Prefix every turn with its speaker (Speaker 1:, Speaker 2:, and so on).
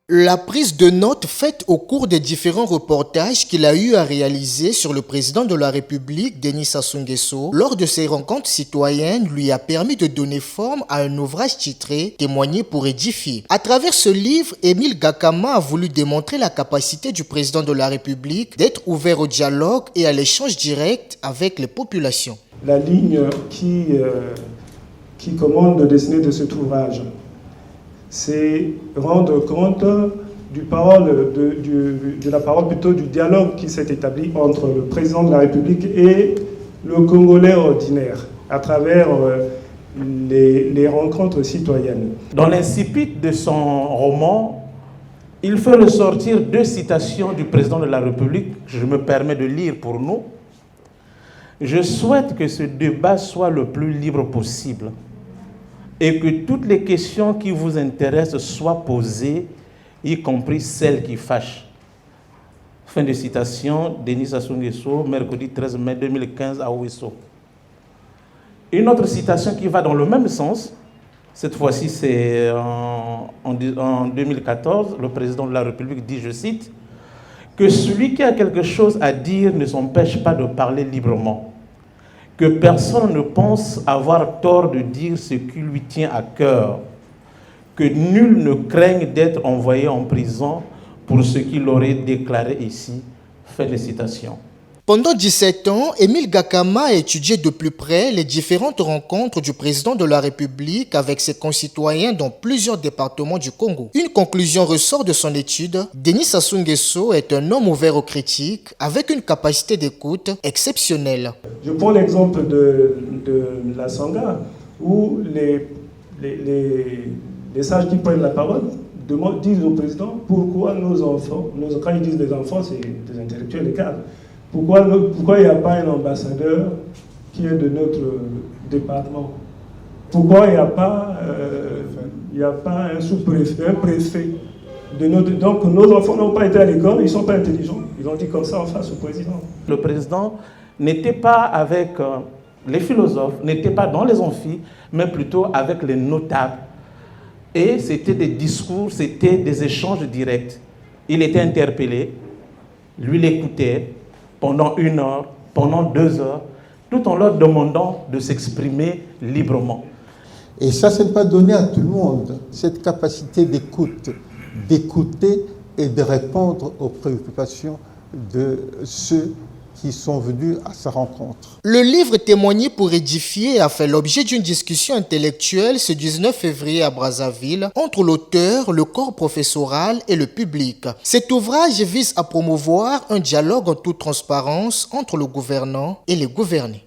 Speaker 1: La prise de notes faite au cours des différents reportages qu'il a eu à réaliser sur le président de la République, Denis Sassou Nguesso, lors de ses rencontres citoyennes, lui a permis de donner forme à un ouvrage titré « Témoigner pour édifier ». À travers ce livre, Émile Gakama a voulu démontrer la capacité du président de la République d'être ouvert au dialogue et à l'échange direct avec les populations.
Speaker 2: La ligne qui commande le dessiné de cet ouvrage, c'est rendre compte de la parole plutôt du dialogue qui s'est établi entre le président de la République et le Congolais ordinaire à travers les rencontres citoyennes.
Speaker 3: Dans l'incipit de son roman, il fait ressortir 2 citations du président de la République. Je me permets de lire pour nous. Je souhaite que ce débat soit le plus libre possible et que toutes les questions qui vous intéressent soient posées, y compris celles qui fâchent. Fin de citation, Denis Sassou Nguesso, mercredi 13 mai 2015 à Ouesso. Une autre citation qui va dans le même sens, cette fois-ci c'est en 2014, le président de la République dit, je cite, « que celui qui a quelque chose à dire ne s'empêche pas de parler librement. Que personne ne pense avoir tort de dire ce qui lui tient à cœur, que nul ne craigne d'être envoyé en prison pour ce qu'il aurait déclaré ici. » Fin de citation.
Speaker 1: Pendant 17 ans, Émile Gakama a étudié de plus près les différentes rencontres du président de la République avec ses concitoyens dans plusieurs départements du Congo. Une conclusion ressort de son étude. Denis Sassou Nguesso est un homme ouvert aux critiques avec une capacité d'écoute exceptionnelle.
Speaker 2: Je prends l'exemple de la Sangha où les sages qui prennent la parole disent au président pourquoi nos enfants, quand ils disent les enfants, c'est des intellectuels, des cadres. Pourquoi il n'y a pas un ambassadeur qui est de notre département? Pourquoi il n'y a pas un sous-préfet, un préfet de notre... Donc nos enfants n'ont pas été à l'école, ils ne sont pas intelligents. Ils ont dit comme ça en face au président.
Speaker 3: Le président n'était pas avec les philosophes, n'était pas dans les amphis, mais plutôt avec les notables. Et c'était des discours, c'était des échanges directs. Il était interpellé, lui l'écoutait, pendant 1 heure, pendant 2 heures, tout en leur demandant de s'exprimer librement.
Speaker 4: Et ça n'est pas donné à tout le monde, cette capacité d'écoute, d'écouter et de répondre aux préoccupations de ceux qui sont venus à sa rencontre.
Speaker 1: Le livre Témoigner pour édifier a fait l'objet d'une discussion intellectuelle ce 19 février à Brazzaville entre l'auteur, le corps professoral et le public. Cet ouvrage vise à promouvoir un dialogue en toute transparence entre le gouvernant et les gouvernés.